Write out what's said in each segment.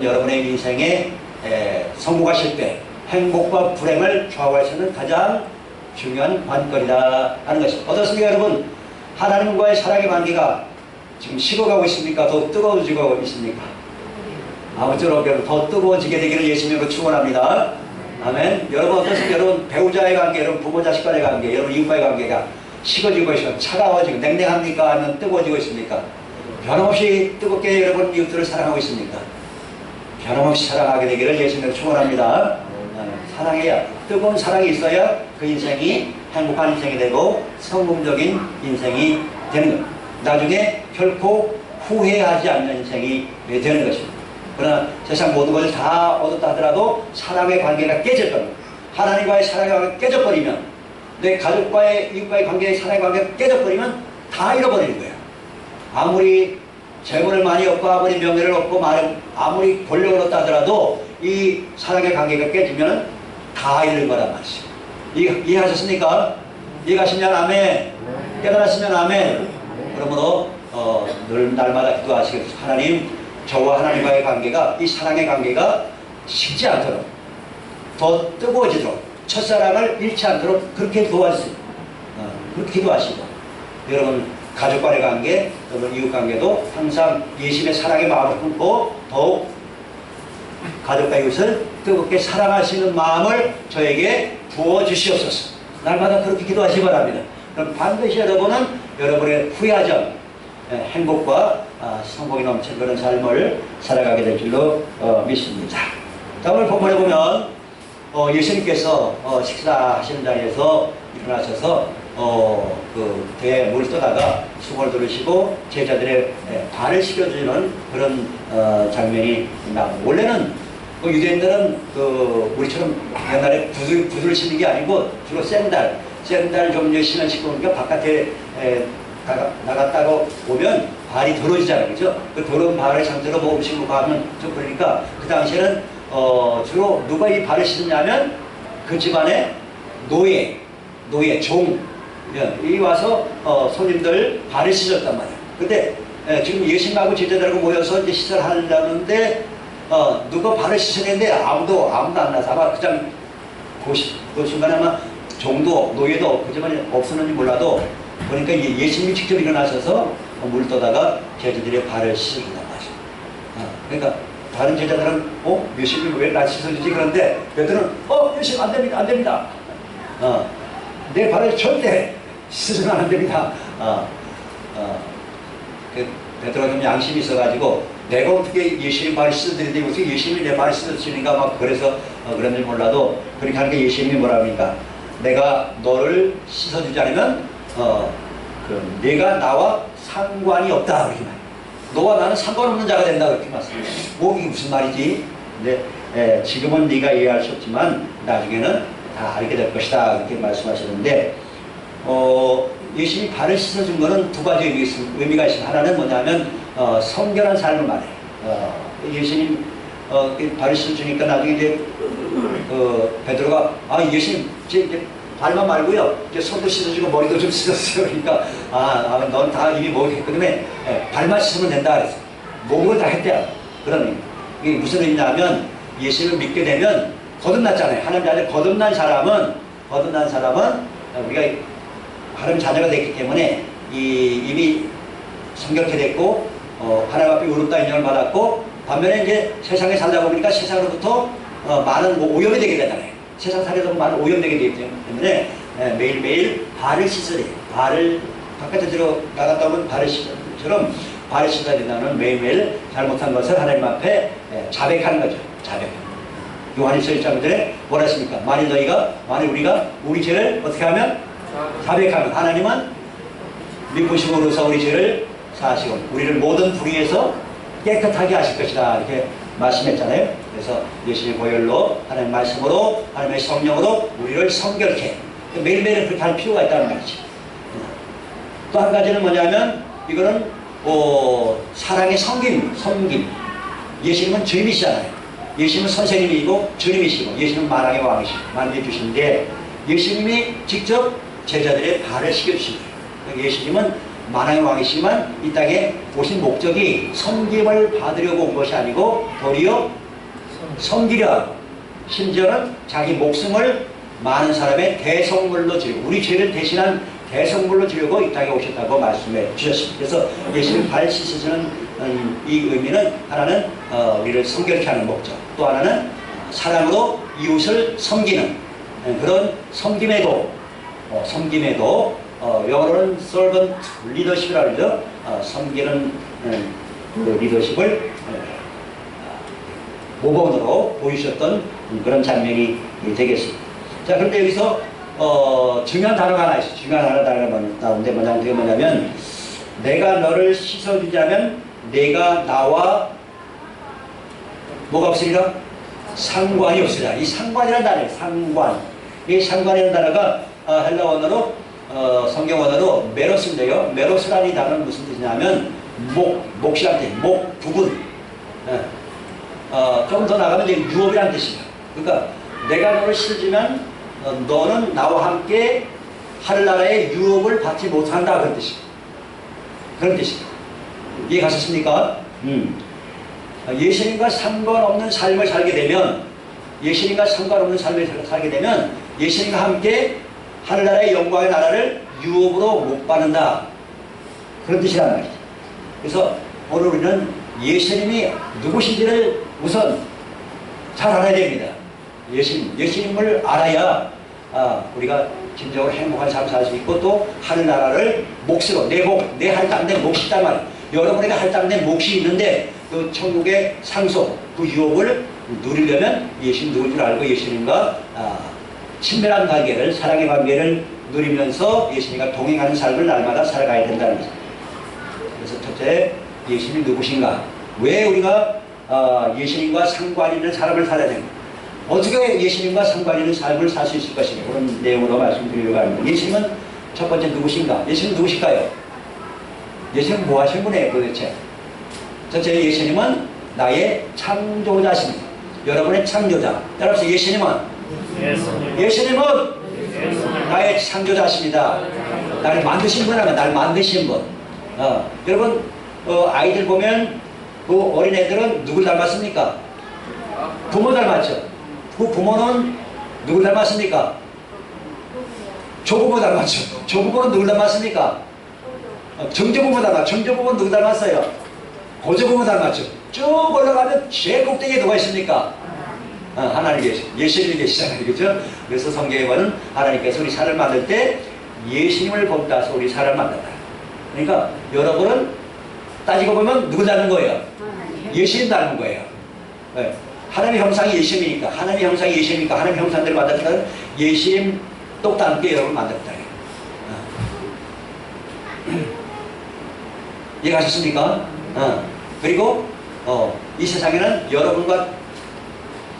여러분의 인생에 성공하실 때 행복과 불행을 좌우할 수 있는 가장 중요한 관건이다 하는 것입니다. 어떻습니까 여러분? 하나님과의 사랑의 관계가 지금 식어가고 있습니까? 더 뜨거워지고 있습니까? 아무쪼록 여러분 더 뜨거워지게 되기를 예수님으로 축원합니다. 아멘. 여러분 어떻습니까? 여러분 배우자의 관계, 여러분 부모 자식 간의 관계, 여러분 이웃과의 관계가 식어지고 있습니까? 차가워지고 냉랭합니까? 아니면 뜨거워지고 있습니까? 변함없이 뜨겁게 여러분 이웃들을 사랑하고 있습니까? 변함없이 사랑하게 되기를 예수님으로 축원합니다. 사랑해야, 뜨거운 사랑이 있어야 그 인생이 행복한 인생이 되고 성공적인 인생이 되는 것. 나중에 결코 후회하지 않는 인생이 되는 것입니다. 그러나 세상 모든 것을 다 얻었다 하더라도 사랑의 관계가 깨질 겁니다. 하나님과의 사랑의 관계가 깨져버리면, 내 가족과의 이웃과의 관계의 사랑의 관계가 깨져버리면 다 잃어버리는 거예요. 아무리 재물을 많이 얻고 아무리 명예를 얻고 아무리 권력을 얻다 하더라도 이 사랑의 관계가 깨지면 다 잃는 거란 말이죠. 이해하셨습니까? 이해가시면 아멘. 깨달았으면 아멘. 그러므로 늘 날마다 기도하시겠습니다. 하나님, 저와 하나님과의 관계가, 이 사랑의 관계가 식지 않도록, 더 뜨거워지도록, 첫사랑을 잃지 않도록 그렇게 도와주세요. 그렇게 기도하시고, 여러분 가족 간의 관계, 여러분 이웃 관계도 항상 예수님의 사랑의 마음을 품고 더욱 가족과 이웃을 뜨겁게 사랑하시는 마음을 저에게 부어주시옵소서. 날마다 그렇게 기도하시기 바랍니다. 그럼 반드시 여러분은 여러분의 후회하지 않는 행복과 성공이 넘치는 그런 삶을 살아가게 될 줄로 믿습니다. 자, 오늘 본문에 보면 예수님께서 식사하시는 자리에서 일어나셔서 그 배에 물 떠다가 수건을 두르시고 제자들의 발을 씻겨주는 그런 장면이 나옵니다. 원래는 유대인들은 우리처럼 옛날에 구두를 신는 게 아니고 주로 샌달 종류의 신을 신고 오니까 바깥에 나갔다가 오면 발이 더러워지잖아요. 그죠? 그 더러운 발을 상태로 뭐 음식 먹고 하면 좀 그러니까 그 당시에는 주로 누가 이 발을 씻느냐면 그 집안의 노예, 이 와서 손님들 발을 씻었단 말이에요. 근데 지금 예수님하고 제자들하고 모여서 이제 시설을 하려는데 누가 발을 씻었는데 아무도 안 나서 아마 그냥 그 순간에 아마 종도 노예도 그 집안에 없었는지 몰라도 그러니까 예수님이 직접 일어나셔서 물 떠다가 제자들의 발을 씻어준단 말이에요. 그러니까 다른 제자들은 예수님이 왜 날 씻어주지? 그런데 베드로는 예수님 안 됩니다. 내 발을 절대 씻어서는 안 됩니다. 베드로가 좀 양심이 있어가지고 내가 어떻게 예수님 발을 씻어드리는데 어떻게 예수님이 내 발을 씻어주니까 막 그래서 그런지 몰라도 그렇게 하는 게 예수님이 뭐라 합니까? 내가 너를 씻어주지 않으면 내가 나와 상관이 없다 그렇게 말해요. 너와 나는 상관없는 자가 된다 그렇게 말씀해요. 이게 무슨 말이지? 근데 지금은 네가 이해할 수 없지만 나중에는 다 알게 될 것이다 그렇게 말씀하시는데 예수님이 발을 씻어준 것은 두 가지 의미가 있습니다. 하나는 뭐냐면 성결한 삶을 말해요. 예수님 발을 씻어주니까 나중에 이제 베드로가 예수님 이제 발만 말고요 이제 손도 씻어주고 머리도 좀 씻었어요. 그러니까 넌 다 이미 뭐 했거든요. 발만 씻으면 된다 그랬어요. 몸을 다 했대요. 그러니 이게 무슨 의미냐면 예수님을 믿게 되면 거듭났잖아요. 하나님 자녀 거듭난 사람은 우리가 하나님 자녀가 됐기 때문에 이미 성결케 됐고 하나님 앞에 의롭다 인정을 받았고 반면에 이제 세상에 살다 보니까 세상으로부터 많은 오염이 되게 되잖아요. 세상 살이도 많은 오염되게 되기 때문에 매일매일 발을 씻어야 돼요. 발을 바깥으로 나갔다 오면 발을 씻어처럼 발을 씻어야 된다는 매일매일 잘못한 것을 하나님 앞에 자백하는 거죠. 자백. 요한일서 1장에 뭐라 했습니까? 만일 우리가 우리 죄를 어떻게 하면? 자백하면 하나님은 미쁘심으로서 우리 죄를 사하시고 우리를 모든 불의에서 깨끗하게 하실 것이다 이렇게 말씀했잖아요. 그래서 예수님의 보혈로 하나님의 말씀으로 하나님의 성령으로 우리를 성결케 매일매일 그렇게 할 필요가 있다는 말이죠. 또 한 가지는 뭐냐면 이거는 사랑의 섬김. 예수님은 주님이시잖아요. 예수님은 선생님이고 주님이시고 예수님은 만왕의 왕이시고 만주해 주시는데 예수님이 직접 제자들의 발을 씻겨주신 거예요. 예수님은 만왕의 왕이시지만 이 땅에 오신 목적이 섬김을 받으려고 온 것이 아니고 도리어 섬기려 하고 심지어는 자기 목숨을 많은 사람의 대성물로 지르고 우리 죄를 대신한 대성물로 지르고 이 땅에 오셨다고 말씀해 주셨습니다. 그래서 예수님 발 씻으시는 이 의미는 하나는 우리를 성결케 하는 목적, 또 하나는 사랑으로 이웃을 섬기는 그런 섬김에도 영어로는 servant leadership이라고 하죠. 섬기는 그 리더십을 모범으로 보이셨던 그런 장면이 되겠습니다. 자, 그런데 여기서 중요한 단어가 하나 있어요. 중요한 단어가 나오는데 그게 뭐냐면 내가 너를 씻어주자면 내가 나와 뭐가 없으리라? 상관이 없으리라. 이 상관이라는 단어예요. 상관. 이 상관이라는 단어가 헬라 원어로 성경 원어로 메로스인데요. 메로스라는 이 단어는 무슨 뜻이냐면 몫이란 뜻, 부분. 조금 더 나가면 이제 유업이라는 뜻입니다. 그러니까 내가 너를 씻어주면 너는 나와 함께 하늘나라의 유업을 받지 못한다, 그런 뜻입니다. 그런 뜻입니다. 이해 가셨습니까? 예수님과 상관없는 삶을 살게 되면 예수님과 함께 하늘나라의 영광의 나라를 유업으로 못 받는다, 그런 뜻이란 말이죠. 그래서 오늘 우리는 예수님이 누구신지를 우선 잘 알아야 됩니다. 예수님을 알아야 우리가 진정으로 행복한 삶을 살 수 있고 또 하늘나라를 몫으로 내 할당된 몫이 있단 말이에요. 여러분에게 할당된 몫이 있는데 그 천국의 상속, 그 유업을 누리려면 예수님 누군 줄 알고 예수님과 친밀한 관계를, 사랑의 관계를 누리면서 예수님과 동행하는 삶을 날마다 살아가야 된다는 거죠. 그래서 첫째, 예수님이 누구신가? 왜 우리가 예수님과 상관 있는 삶을 살아야 됩니까? 어떻게 예수님과 상관 있는 삶을 살 수 있을 것인가? 그런 내용으로 말씀드리려고 합니다. 예수님은 첫 번째 누구신가? 예수님은 누구실까요? 예수님은 뭐 하신 분이에요 도대체? 첫째, 예수님은 나의 창조자십니다. 여러분의 창조자. 따라서 예수님은 나의 창조자십니다. 나를 만드신 분이라면 나를 만드신 분. 여러분 아이들 보면 그 어린애들은 누굴 닮았습니까? 부모 닮았죠. 그 부모는 누굴 닮았습니까? 조부모 닮았죠. 조부모는 누굴 닮았습니까? 정조부모 닮았죠. 정조부모는 누굴 닮았어요? 고조부모 닮았죠. 쭉 올라가면 제일 꼭대기에 누가 있습니까? 하나님 예수님이 계시잖아요. 그죠? 그래서 성경에 보면 하나님께서 우리 사람을 만들 때 예수님을 본따서 우리 사람을 만든다. 그러니까 여러분은 따지고 보면 누구 닮은 거예요? 예수님 닮은 거예요. 네. 하나님의 형상이 예수님이니까, 하나님의 형상이 예수님이니까 하나님의 형상대로 만들었다는 예수님 똑 닮게 여러분 만들었다. 이해가셨습니까? 그리고 이 세상에는 여러분과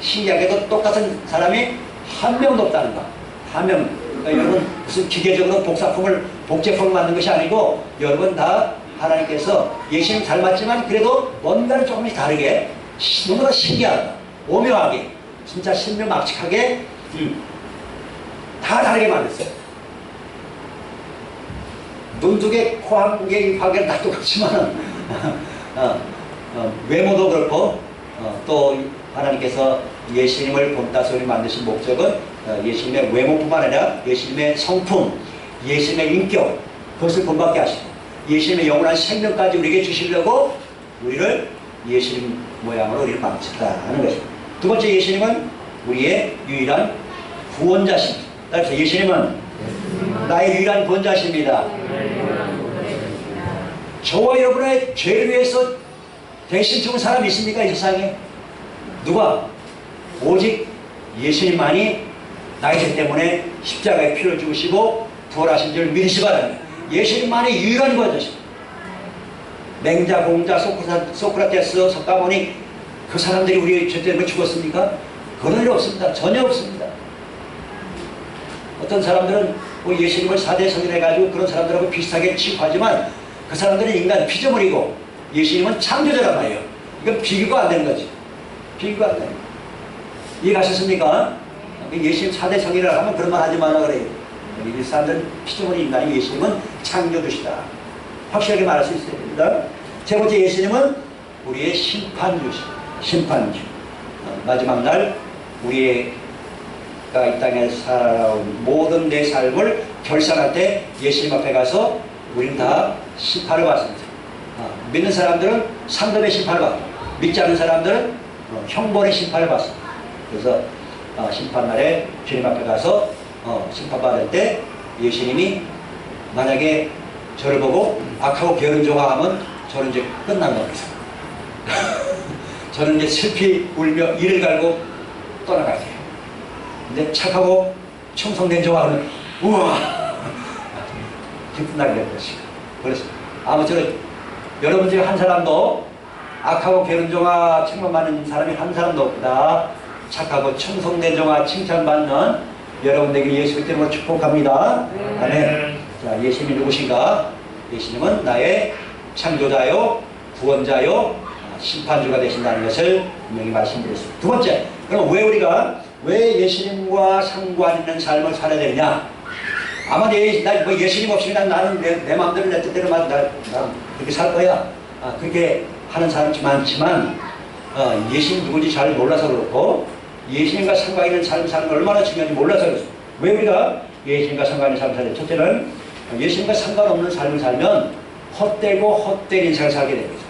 신기하게도 똑같은 사람이 한 명도 없다는 거. 한 명. 그러니까 여러분 무슨 기계적으로 복제품을 만든 것이 아니고 여러분 다 하나님께서 예수님 닮았지만 그래도 뭔가를 조금씩 다르게 너무나 신기하다, 오묘하게, 진짜 신묘막측하게 다 다르게 만들었어요. 눈 두 개, 코 한 개, 입 한 개는 다 똑같지만 외모도 그렇고 또 하나님께서 예수님을 본따서 우리 만드신 목적은 예수님의 외모뿐만 아니라 예수님의 성품, 예수님의 인격, 그것을 본받게 하시고 예수님의 영원한 생명까지 우리에게 주시려고 우리를 예수님 모양으로 우리를 만드셨다 하는 것입니다. 두 번째, 예수님은 우리의 유일한 구원자십니다. 따라서 예수님은 나의 유일한 구원자십니다. 저와 여러분의 죄를 위해서 대신 죽은 사람이 있습니까? 이 세상에? 누가? 오직 예수님만이 나의 죄 때문에 십자가에 피를 죽으시고 부활하신 줄 믿으시 바랍니다. 예수님만이 유일한 구원자십니다. 맹자, 공자, 소크라테스, 석가모니 그 사람들이 우리 죄 때문에 죽었습니까? 그런 일 없습니다. 전혀 없습니다. 어떤 사람들은 뭐 예수님을 4대 성인 해가지고 그런 사람들하고 비슷하게 취급하지만 그 사람들은 인간 피조물이고 예수님은 창조자란 말이에요. 이건 비교가 안 되는 거지. 비교가 안 되는 거예요. 이해가셨습니까? 예수님 4대 성인이라고 하면 그런 말 하지 마라 그래요. 이 사람들은 피조물이 인간이 예수님은 창조주시다. 확실하게 말할 수 있어야 됩니다. 세 번째, 예수님은 우리의 심판주시, 심판주. 마지막 날 우리가 이 땅에 살아온 모든 내 삶을 결산할 때 예수님 앞에 가서 우리는 다 심판을 받습니다. 믿는 사람들은 상급의 심판을 받고, 믿지 않는 사람들은 형벌의 심판을 받습니다. 그래서 심판날에 주님 앞에 가서 심판받을 때 예수님이 만약에 저를 보고 악하고 게으른 종아 하면 저는 이제 끝난 겁니다. 저는 이제 슬피 울며 이를 갈고 떠나갈게요. 근데 착하고 충성된 종아 하면 우와 기쁜 날이 될 것이고. 그래서 아무쪼록 여러분 중에 한 사람도 악하고 게으른 종아 칭찬받는 사람이 한 사람도 없다. 착하고 충성된 종아 칭찬받는 여러분에게 예수 이름으로 축복합니다. 아멘. 자, 예수님이 누구신가? 예수님은 나의 창조자요, 구원자요, 심판주가 되신다는 것을 분명히 말씀드렸습니다. 두 번째, 그럼 왜 예수님과 상관 있는 삶을 살아야 되느냐? 아마 뭐 예수님 없이 나는 내 마음대로 내 뜻대로 나 그렇게 살 거야. 그렇게 하는 사람이 많지만 예수님 누군지 잘 몰라서 그렇고, 예수님과 상관 있는 삶을 사는 걸 얼마나 중요한지 몰라서 그렇습니다. 왜 우리가 예수님과 상관 있는 삶을 살아야 돼? 첫째는 예수님과 상관없는 삶을 살면 헛되고 헛된 인생을 살게 됩니다.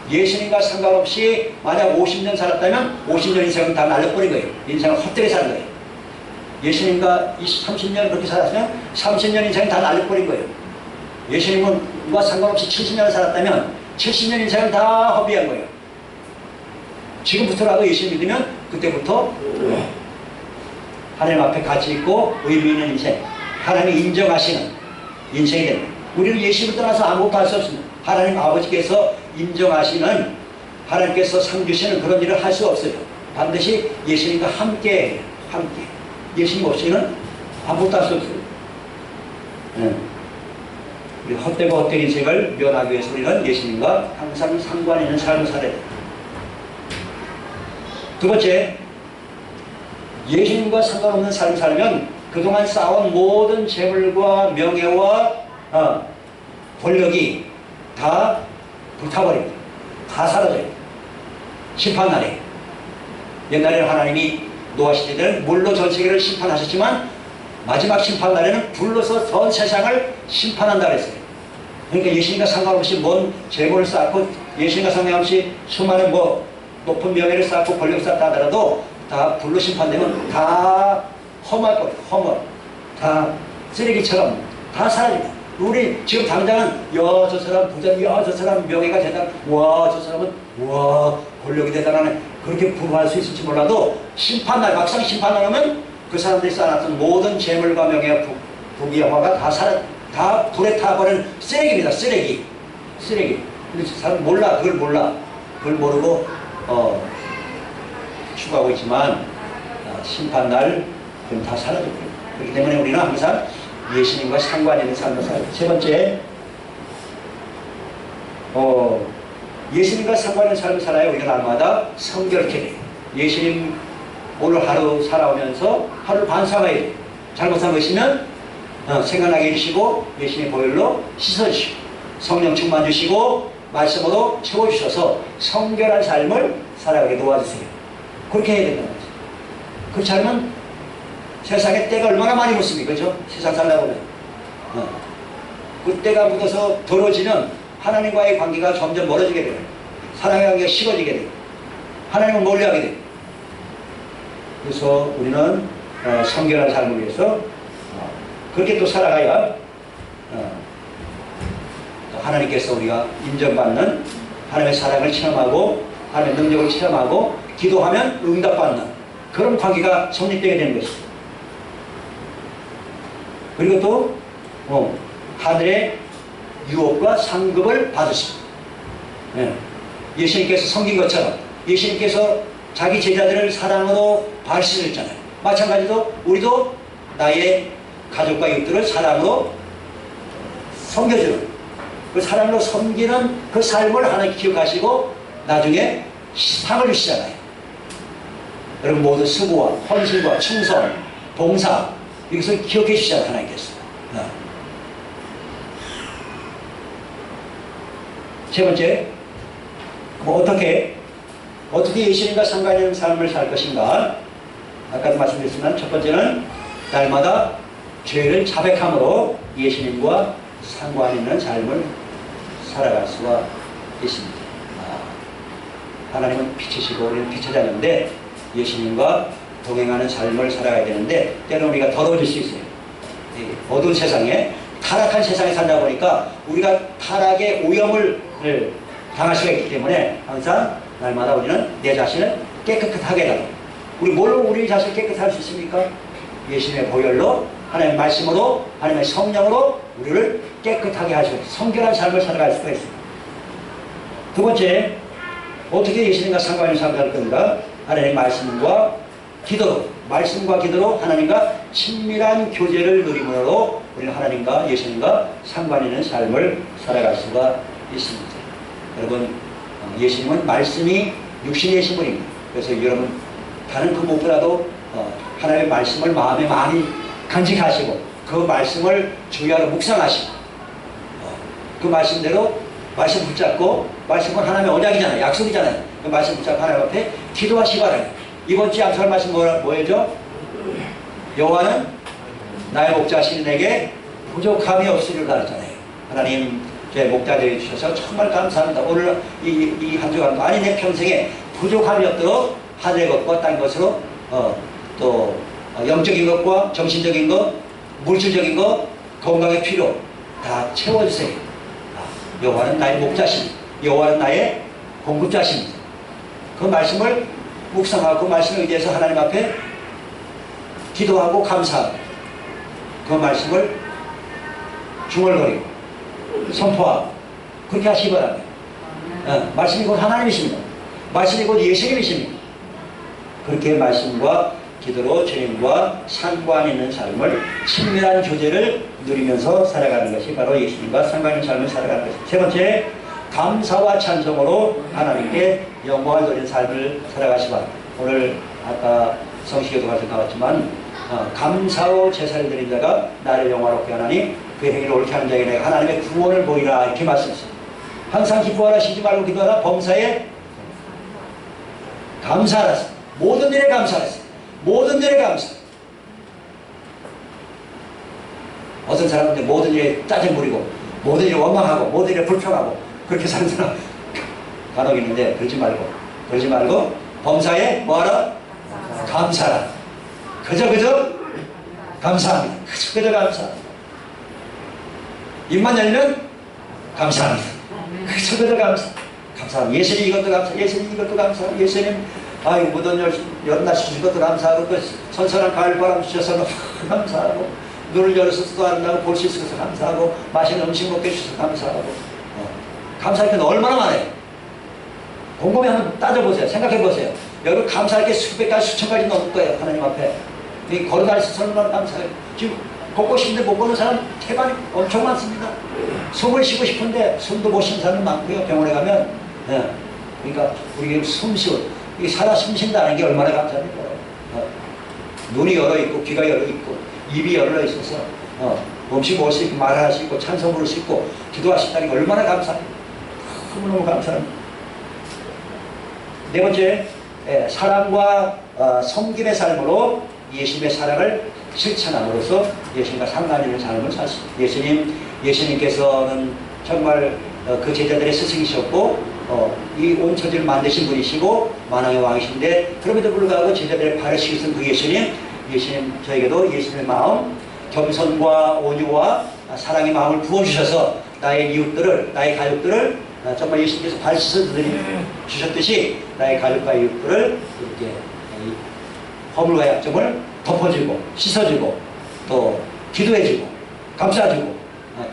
예수님과 상관없이 만약 50년 살았다면 50년 인생은 다 날려버린 거예요. 인생을 헛되게 사는 거예요. 예수님과 30년 그렇게 살았으면 30년 인생은 다 날려버린 거예요. 예수님과 상관없이 70년을 살았다면 70년 인생은 다 허비한 거예요. 지금부터라도 예수님 믿으면 그때부터 하나님 앞에 가치 있고 의미 있는 인생, 하나님이 인정하시는 인생이 됩니다. 우리는 예수님을 떠나서 아무것도 할 수 없습니다. 하나님 아버지께서 인정하시는, 하나님께서 상 주시는 그런 일을 할 수 없어요. 반드시 예수님과 함께. 예수님 없이는 아무것도 할 수 없어요. 우리 헛되고 헛된 인생을 면하기 위해서 우리는 예수님과 항상 상관 있는 삶을 살아야 돼요. 두 번째, 예수님과 상관없는 삶을 살면 그동안 쌓아온 모든 재물과 명예와 권력이 다 불타버립니다. 다 사라져요. 심판날에. 옛날에는 하나님이 노아 시대에는 물로 전 세계를 심판하셨지만 마지막 심판날에는 불로서 전 세상을 심판한다 그랬어요. 그러니까 예수님과 상관없이 뭔 재물을 쌓고 예수님과 상관없이 수많은 높은 명예를 쌓고 권력을 쌓다 하더라도 다 불로 심판되면 다 험할 거예요. 다 쓰레기처럼 다 사라집니다. 우리 지금 당장은 저 사람 부자, 저 사람 명예가 대단, 저 사람은 권력이 대단하네, 그렇게 부러워할 수 있을지 몰라도 심판날, 막상 심판날 하면 그 사람들이 쌓아놨던 모든 재물과 명예와 부귀영화가 다 불에 타버리는 쓰레기입니다. 쓰레기. 근데 사람 그걸 모르고 추구하고 있지만 심판날 그럼 다 사라져버려요. 그렇기 때문에 우리는 항상 예수님과 상관 있는 삶을 살아요. 세 번째, 예수님과 상관 있는 삶을 살아야 우리가 날마다 성결케 돼요. 예수님 오늘 하루 살아오면서 하루를 반성해야 돼요. 잘못한 거 있으면 생각나게 해주시고 예수님의 보혈로 씻어주시고 성령 충만 주시고 말씀으로 채워주셔서 성결한 삶을 살아가게 도와주세요. 그렇게 해야 된다는 거죠. 그렇지 않으면 세상에 때가 얼마나 많이 묻습니까? 그죠? 세상 살다 보면. 그 때가 묻어서 더러워지면 하나님과의 관계가 점점 멀어지게 돼요. 사랑의 관계가 식어지게 돼요. 하나님을 멀리하게 돼요. 그래서 우리는 성결한 삶을 위해서 그렇게 또 살아가야 하나님께서 우리가 인정받는 하나님의 사랑을 체험하고 하나님의 능력을 체험하고 기도하면 응답받는 그런 관계가 성립되게 되는 것입니다. 그리고 또 하늘의 유업과 상급을 받으십니다. 예수님께서 섬긴 것처럼 예수님께서 자기 제자들을 사랑으로 발시했잖아요. 마찬가지로 우리도 나의 가족과 이웃들을 사랑으로 섬겨주는, 그 사랑으로 섬기는 그 삶을 하나님 기억하시고 나중에 상을 주시잖아요. 여러분 모두 수고와 헌신과 충성, 봉사 이것을 기억해 주시잖아요. 하나님께서. 세 번째, 어떻게 예수님과 상관 있는 삶을 살 것인가? 아까도 말씀드렸지만 첫 번째는 날마다 죄를 자백함으로 예수님과 상관 있는 삶을 살아갈 수가 있습니다. 하나님은 빛이시고 우리는 빛의 자녀인데 예수님과 동행하는 삶을 살아가야 되는데 때로는 우리가 더러워질 수 있어요. 어두운 세상에, 타락한 세상에 살다 보니까 우리가 타락의 오염을 당할 수가 있기 때문에 항상 날마다 우리는 내 자신을 깨끗하게 해달라. 우리 뭘로 우리 자신을 깨끗하게 할 수 있습니까? 예수님의 보혈로, 하나님의 말씀으로, 하나님의 성령으로 우리를 깨끗하게 하시고 성결한 삶을 살아갈 수가 있습니다. 두 번째, 어떻게 예수님과 상관있는 삶을 살 건가? 하나님의 말씀과 기도로, 말씀과 기도로 하나님과 친밀한 교제를 누림으로 우리는 하나님과 예수님과 상관있는 삶을 살아갈 수가 있습니다. 여러분, 예수님은 말씀이 육신의 되신 분입니다. 그래서 여러분 다른 그 무엇보다도 하나님의 말씀을 마음에 많이 간직하시고 그 말씀을 주야로 묵상하시고 그 말씀대로 말씀 붙잡고, 말씀은 하나님의 언약이잖아요. 약속이잖아요. 그 말씀 붙잡고 하나님 앞에 기도하시기 바랍니다. 이번 주에 암살 말씀 뭐예요? 여호와는 나의 목자시니 내게 부족함이 없으리라 하잖아요. 하나님 제 목자 되어 주셔서 정말 감사합니다. 오늘 이 한 주간 많이 내 평생에 부족함이 없도록 하늘의 것과 땅의 것으로 또 영적인 것과 정신적인 것, 물질적인 것, 건강의 필요 다 채워주세요. 여호와는 나의 목자십니다. 여호와는 나의 공급자십니다. 그 말씀을 묵상하고 그 말씀을 의지해서 하나님 앞에 기도하고 감사하고 그 말씀을 중얼거리고 선포하고 그렇게 하시기 바랍니다. 말씀이 곧 하나님이십니다. 말씀이 곧 예수님이십니다. 그렇게 말씀과 기도로 주님과 상관 있는 삶을, 친밀한 교제를 누리면서 살아가는 것이 바로 예수님과 상관 있는 삶을 살아가는 것입니다. 세 번째, 감사와 찬송으로 하나님께 영광을 돌리는 삶을 살아가시기 바랍니다. 오늘 아까 성시교도 가서 나왔지만 감사와 제사를 드린 자가 나를 영화롭게 하나니 그 행위를 옳게 하는 자에게 내가 하나님의 구원을 보이라 이렇게 말씀했습니다. 항상 기뻐하라, 쉬지 말고 기도하라, 범사에 감사하라. 모든 일에 감사하라. 모든 일에 감사. 어떤 사람은 모든 일에 짜증 부리고 모든 일에 원망하고 모든 일에 불평하고 그렇게 사는 사람 간혹 있는데 그러지 말고 범사에 뭐하라? 감사하라. 그저 감사합니다. 그저 감사합니다. 입만 열면 감사합니다. 그저 감사합니다. 예수님 이것도 감사, 예수님 이것도 감사, 예수님 아이고 무더운 여름날 주신 것도 감사하고 그 선선한 가을바람 주셔서 너무 감사하고 눈을 열어서도 아름다고 볼 수 있어서 감사하고 맛있는 음식 먹게 해주셔서 감사하고 감사할 게 얼마나 많아요. 곰곰이 한번 따져보세요. 생각해보세요. 여러분 감사할 게 수백 가지 수천 가지 넘을 거예요. 하나님 앞에 걸어다니면서 얼마나 감사해요. 지금 걷고 싶은데 못 걷는 사람 태반이 엄청 많습니다. 숨을 쉬고 싶은데 숨도 못 쉬는 사람이 많고요. 병원에 가면 그러니까 우리 숨 쉬고 이 살아 숨 쉰다는 게 얼마나 감사합니까? 눈이 열어 있고 귀가 열어 있고 입이 열려 있어서 음식 먹을 수 있고 말할 수 있고 찬송 부를 수 있고 기도할 수 있다는 게 얼마나 감사합니까? 너무너무 감사합니다. 네 번째, 사랑과 섬김의 삶으로 예수님의 사랑을 실천함으로써 예수님과 상관 있는 삶을 사십니다. 예수님께서는 정말 그 제자들의 스승이셨고 이 온 천지를 만드신 분이시고 만왕의 왕이신데 그럼에도 불구하고 제자들의 발을 씻은 그 예수님 저에게도 예수님의 마음, 겸손과 온유와 사랑의 마음을 부어주셔서 나의 이웃들을, 나의 가족들을 정말 예수님께서 발 씻어 주셨듯이 나의 가족과 이웃들을 이렇게 허물과 약점을 덮어주고 씻어주고 또 기도해주고 감싸주고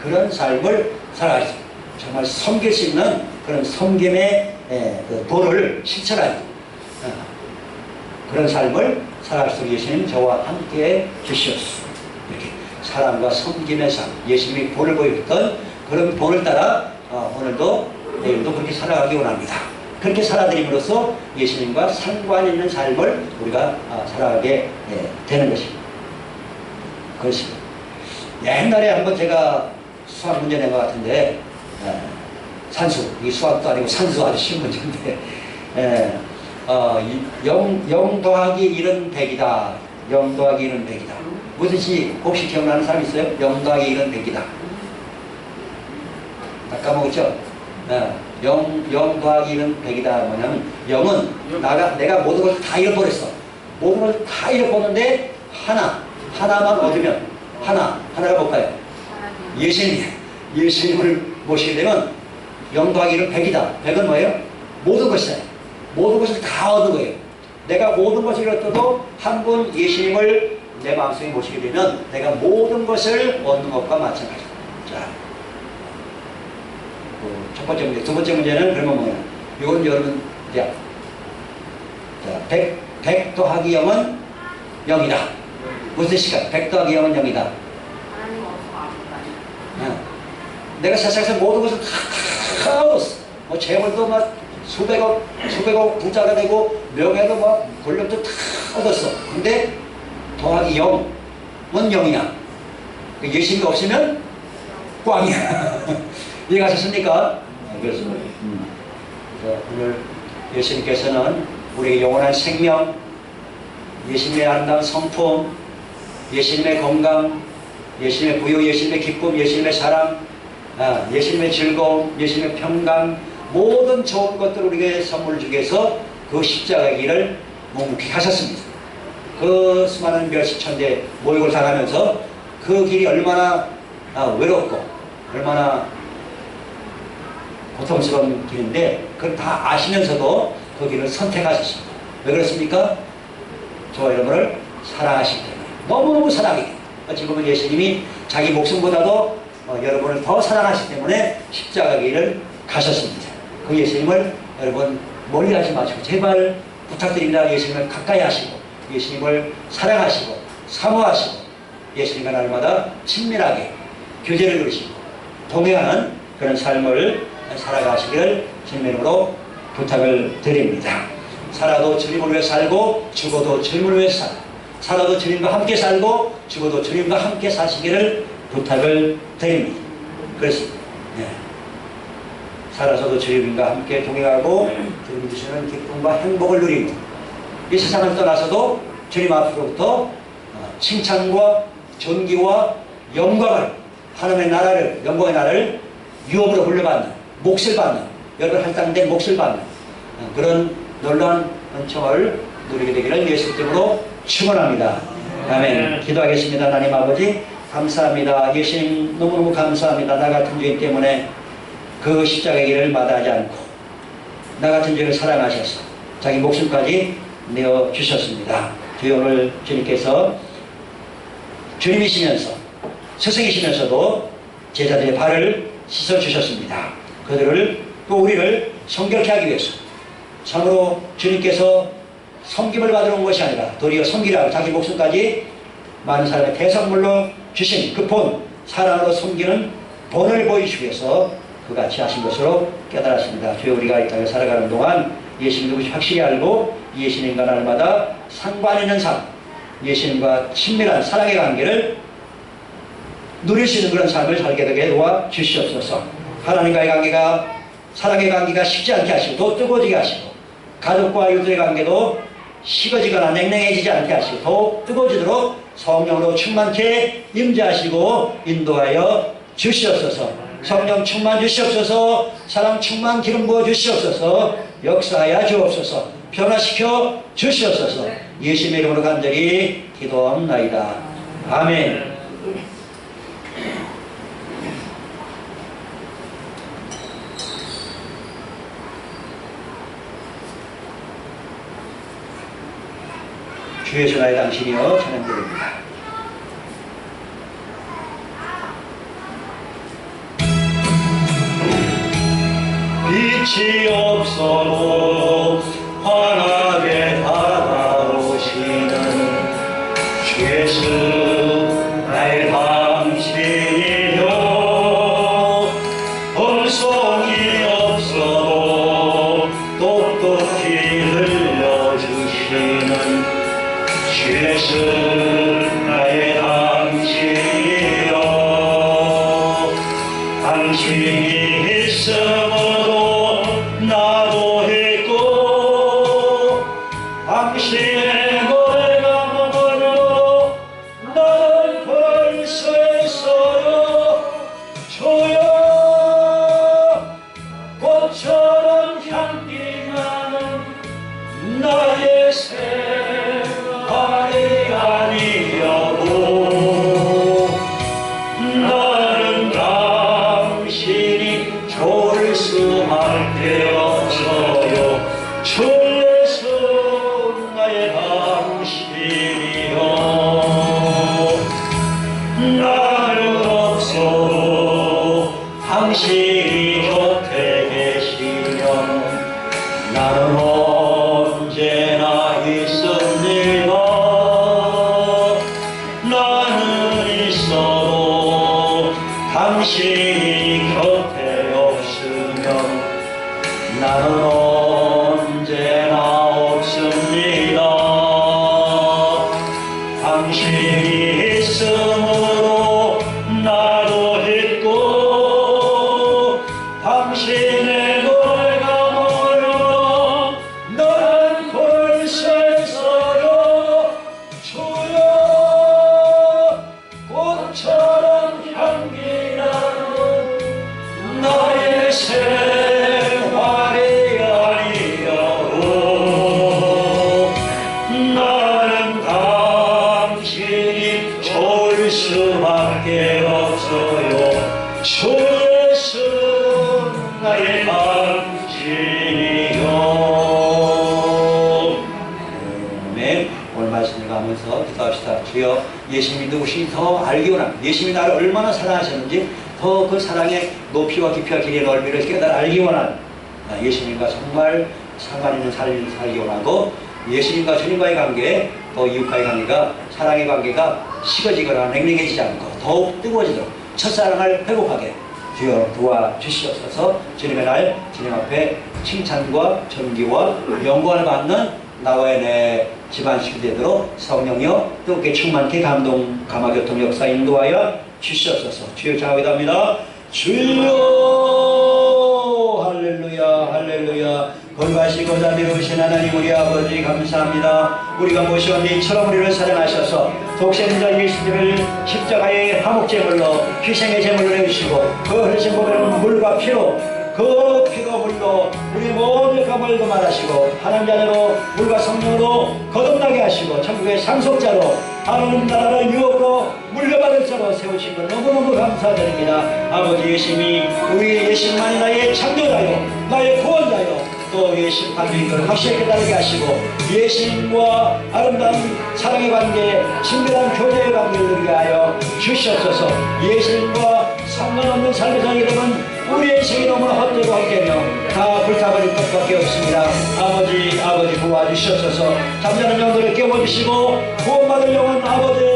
그런 삶을 살아가십니다. 정말 섬길 수 있는 그런 섬김의 그 도를 실천하는 그런 삶을 살아갈 수 있는 예수님 저와 함께 주시옵소서. 이렇게 사랑과 섬김의 삶, 예수님이 본을 보였던 그런 본을 따라 오늘도 내일도 그렇게 살아가기 원합니다. 그렇게 살아드림으로써 예수님과 상관 있는 삶을 우리가 살아가게 되는 것입니다. 그렇습니다. 옛날에 한번 제가 수학 문제 낸 것 같은데 산수, 이 수학도 아니고 산수 아주 쉬운 문제인데, 0 더하기 1은 100이다. 0 더하기 1은 100이다. 무엇인지 혹시 기억나는 사람 있어요? 0 더하기 1은 100이다. 다 까먹었죠? 0 더하기 1은 100이다. 뭐냐면 0은 내가 모든 걸 다 잃어버렸어. 모든 걸 다 잃어버렸는데 하나만 얻으면 하나가 뭘까요? 예수님을 모시게 되면 0 더하기 1은 100이다. 100은 뭐예요? 모든 것이잖아요. 모든 것을 다 얻은 거예요. 내가 모든 것을 잃었어도 한 분 예수님을 내 마음속에 모시게 되면 내가 모든 것을 얻는 것과 마찬가지다. 자, 첫 번째 문제. 두 번째 문제는 그러면 뭐냐? 이건 여러분, 자, 100 더하기 0은 0이다. 무슨 뜻일까? 100 더하기 0은 0이다. 내가 세상에서 모든 것을 다 얻었어. 뭐 재물도 막 수백억 부자가 되고 명예도 막 권력도 다 얻었어. 근데 더하기 0은 0이야. 예수님이 없으면 꽝이야. 이해가셨습니까? 그렇습니다. 오늘 예수님께서는 우리의 영원한 생명, 예수님의 아름다운 성품, 예수님의 건강, 예수님의 부요, 예수님의 기쁨, 예수님의 사랑, 예수님의 즐거움, 예수님의 평강, 모든 좋은 것들을 우리에게 선물 주기 위해서 그 십자가의 길을 묵묵히 하셨습니다. 그 수많은 멸시천대 모욕을 당하면서 그 길이 얼마나 외롭고 얼마나 고통스러운 길인데 그걸 다 아시면서도 그 길을 선택하셨습니다. 왜 그렇습니까? 저와 여러분을 사랑하시기 때문에, 너무너무 사랑해요. 어찌 보면 예수님이 자기 목숨보다도 여러분을 더 사랑하시기 때문에 십자가 길을 가셨습니다. 그 예수님을 여러분 멀리하지 마시고 제발 부탁드립니다. 예수님을 가까이 하시고 예수님을 사랑하시고 사모하시고 예수님과 날마다 친밀하게 교제를 누리시고 동행하는 그런 삶을 살아가시기를 주님의 이름으로 부탁을 드립니다. 살아도 주님을 위해 살고 죽어도 주님을 위해 살아도 주님과 함께 살고 죽어도 주님과 함께 사시기를 부탁을 드립니다. 그렇습니다. 살아서도 주님과 함께 동행하고 주님 주시는 기쁨과 행복을 누리고 이 세상을 떠나서도 주님 앞으로부터 칭찬과 존귀와 영광을, 하나님의 나라를, 영광의 나라를 유업으로 물려받는, 몫을 받는, 여러분 할당된 몫을 받는 그런 놀라운 은총을 누리게 되기를 예수 이름으로 축원합니다. 아멘. 기도하겠습니다. 하나님 아버지 감사합니다. 예수님 너무너무 감사합니다. 나 같은 죄인 때문에 그 십자가의 길을 마다하지 않고 나 같은 죄를 사랑하셔서 자기 목숨까지 내어주셨습니다. 주여 오늘 주님께서 주님이시면서 스승이시면서도 제자들의 발을 씻어주셨습니다. 그들을 또 우리를 성결케 하기 위해서 참으로 주님께서 섬김을 받으러 온 것이 아니라 도리어 섬기라고 자기 목숨까지 많은 사람의 대선물로 주신 그 본, 사랑으로 섬기는 본을 보이시기 위해서 그같이 하신 것으로 깨달았습니다. 주여 우리가 이 땅에 살아가는 동안 예수님 누구시 확실히 알고 예수님과 날마다 상관 있는 삶, 예수님과 친밀한 사랑의 관계를 누릴 수 있는 그런 삶을 살게 되게 도와 주시옵소서. 하나님과의 관계가, 사랑의 관계가 식지 않게 하시고 더 뜨거워지게 하시고 가족과 이웃의 관계도 식어지거나 냉랭해지지 않게 하시고 더 뜨거워지도록 성령으로 충만케 임재하시고 인도하여 주시옵소서. 성령 충만 주시옵소서. 사랑 충만 기름 부어 주시옵소서. 역사하여 주옵소서. 변화시켜 주시옵소서. 예수님의 이름으로 간절히 기도합나이다. 아멘. 주의 전하의 당신이여 찬양드립니다. 빛이 없어도 환하게 다가오시는 예수 나의 당신이여 음성이 없어도 똑똑히 들려주시는 예수 나의 당신이여 당신이 있으면 생활이 아니려고 나는 당신이 좋을 수밖에 없어요. 주에서 나의 당신이요. 나는 없어도 당신이 곁에 계시면 나는 언제나 있습니다. 나는 있어도 당신이 곁에 없으면 나는 언제나 없습니다. 당신이 있으므로 나도 있고 당신의 노래가 멀어 너는 벌써요. 주여 꽃처럼 향기나는 나의 생활이 아니라고 나는 당신이 좋을 수밖에 없어요. 주에서 나의 당신이요. 네, 오늘 말씀을 가면서 기도합시다. 주여, 예수님이 누구신지 더 알기 원합니다. 예수님이 나를 얼마나 사랑하셨는지 더 그 사랑의 높이와 깊이와 길이의 넓이를 깨달아 알기 원합니다. 예수님과 정말 상관 있는 삶을 살기 원하고 예수님과 주님과의 관계, 또 이웃과의 관계가 사랑의 관계가 식어지거나 냉랭해지지 않고 더욱 뜨거워지도록 첫사랑을 회복하게 주여 도와주시옵소서. 주님의 날 주님 앞에 칭찬과 존귀와 영광을 받는 나와의 내 집안 식구되도록 성령여 뜨겁게 충만케 감동 감화교통 역사 인도하여 주시옵소서. 주여 장하기도합니다. 주여 할렐루야 할렐루야. 거룩하시고 자비로우신 하나님 우리 아버지 감사합니다. 우리가 모시온 이처럼 우리를 사랑하셔서 독생자 예수님을 십자가의 화목제물로 희생의 제물로 내주시고 그 흘리신 보배는 물과 피로 그 피로 물로 우리 모든 감을 그만하시고 하나님 자녀로 물과 성령으로 거듭나게 하시고 천국의 상속자로 하나님 나라를 유업으로 물려받을 자로 세우신 것 너무너무 감사드립니다. 아버지 예수님이 우리 예수님만이 나의 창조자요 나의 구원자요 또 예수님 관계인 걸 확실히 깨달게 하시고 예수님과 아름다운 사랑의 관계 친밀한 교제의 관계를 누리게 하여 주시옵소서. 예수님과 상관없는 삶의 정의로는 우리의 인생이 너무나 헛되고 헛되며 다 불타버릴 것밖에 없습니다. 아버지 도와주시옵소서. 잠자는 영들을 깨워주시고 구원받을 영혼 아버지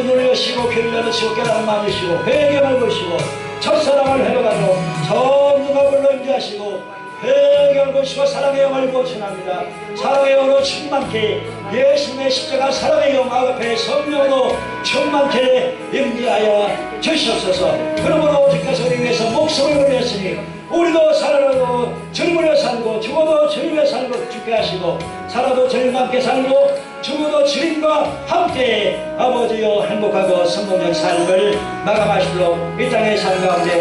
놀려시고 귀를 열으시고 깨달음 만드시고 회개를 보시고 첫사랑을 회복하도록 성령과 불로 임재하시고 회개를 보시고 사랑의 영을 보천합니다. 사랑의 영으로 충만케 예수님의 십자가 사랑의 영 앞에 성령으로 충만케 임재하여 주시옵소서. 그러므로 오직까지 우리 위해서 목숨을 걸렸으니 우리도 살아도 주님을 위해 살고 죽어도 주님을 위해 살고 죽게 하시고 살아도 주님과 함께 살고 죽어도 주님과 함께 아버지여 행복하고 성공적인 삶을 마감하시도록 이 땅의 삶 가운데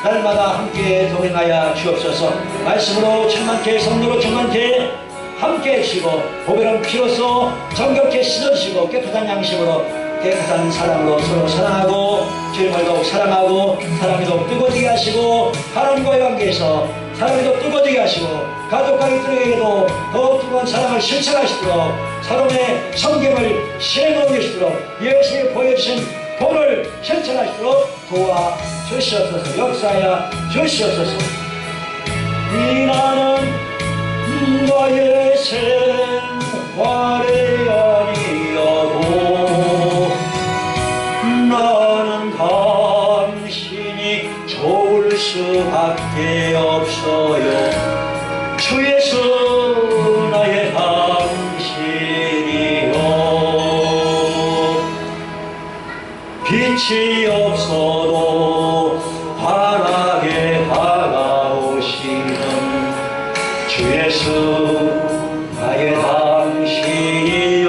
날마다 함께 동행하여 주옵소서. 말씀으로 충만케 성령으로 충만케 함께 해주시고 보배로운 피로써 정결케 씻어주시고 깨끗한 양심으로 깨끗한 사랑으로 서로 사랑하고 주님을 더욱 사랑하고 사랑이 더욱 뜨거워지게 하시고 하나님과의 관계에서 사랑이 더욱 뜨거워지게 하시고 가족과 이들에게도 더욱 뜨거운 사랑을 실천하시도록 서로의 성경을 실행해 주시도록 예수님이 보여주신 본을 실천하시도록 도와주시옵소서. 역사하여 주시옵소서. 이 나는 너의 생활의 아니여도 나는 당신이 좋을 수밖에 없어요. 주 예수 나의 당신이요. 빛이 없어도 환하게 다가오시는 주 예수 나의 당신이요.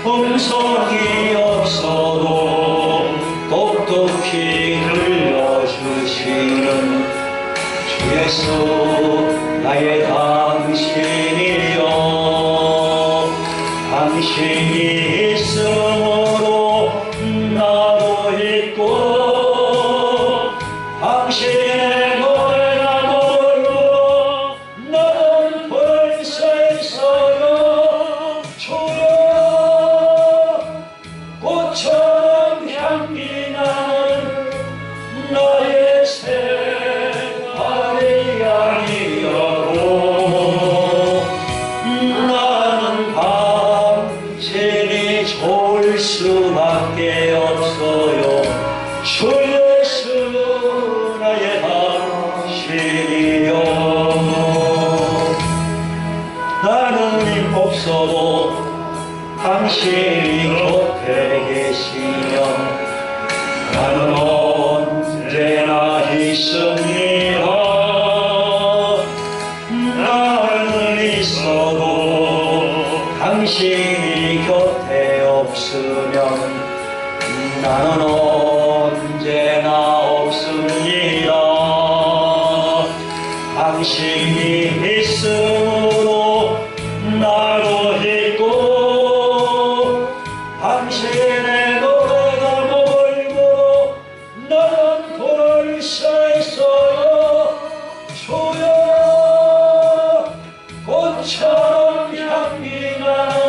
음성이 없어도 똑똑히 들려주시는 주 예수 나의 당신이요. 당신이 있으므로 나도 있고 당신의 노래가 부르고 나는 벌써 있어요. 주여 꽃처럼 향기 나는 나의 생활이 아니어도 나는 당신이 좋을 수밖에 없어요. 주 예수 나의 당신이요. 나는 없어도 당신이 곁에 계시면 나는 언제나 있습니다. 나는 있어도 당신이 곁에 없으면 나는 언제나 없습니다. 당신이 있으므로 나도 있고 당신의 노래가 몰고 나는 벌써 있어요. 주여 꽃처럼 향기 나는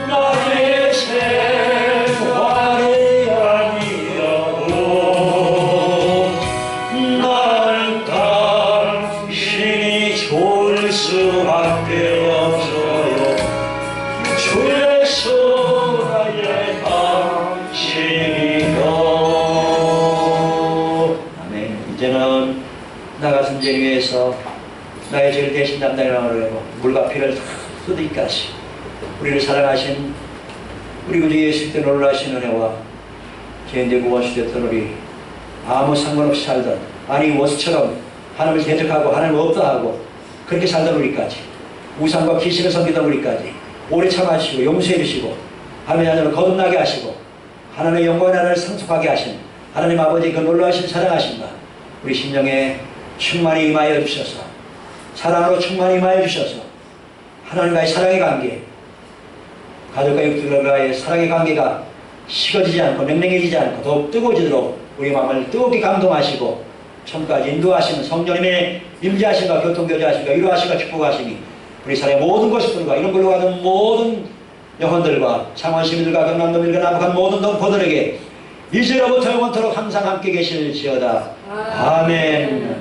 나의 생활이 아니어도 나는 당신이 좋을 수밖에 없어요. 주 예수 나의 당신이요. 아멘. 이제는 나가신 제 위에서 나의 죄를 대신 담당하려고 물과 피를 쏟으니까 하시 우리를 사랑하신 우리 구주 예수 때 놀라신 은혜와 죄인들 구원시켰던 우리 아무 상관없이 살던 아니 원수처럼 하나님을 대적하고 하나님을 없다 하고 그렇게 살던 우리까지 우상과 귀신을 섬기던 우리까지 오래 참아주시고 용서해 주시고 하나님 하나님을 거듭나게 하시고 하나님의 영광의 나라를 상속하게 하신 하나님 아버지 그 놀라우신 사랑하신다 우리 심령에 충만히 임하여 주셔서 사랑으로 충만히 임하여 주셔서 하나님과의 사랑의 관계 가족과 육들과의 사랑의 관계가 식어지지 않고 냉랭해지지 않고 더욱 뜨거워지도록 우리 마음을 뜨겁게 감동하시고 처음까지 인도하시는 성령님의 임재하심과 교통교제하심과 위로하심과 축복하시니 우리 사람의 모든 것들과 이런 걸로 가는 모든 영혼들과 창원 시민들과 경남도민과 남북한 모든 동포들에게 이제로부터 영원토록 항상 함께 계실지어다. 아멘.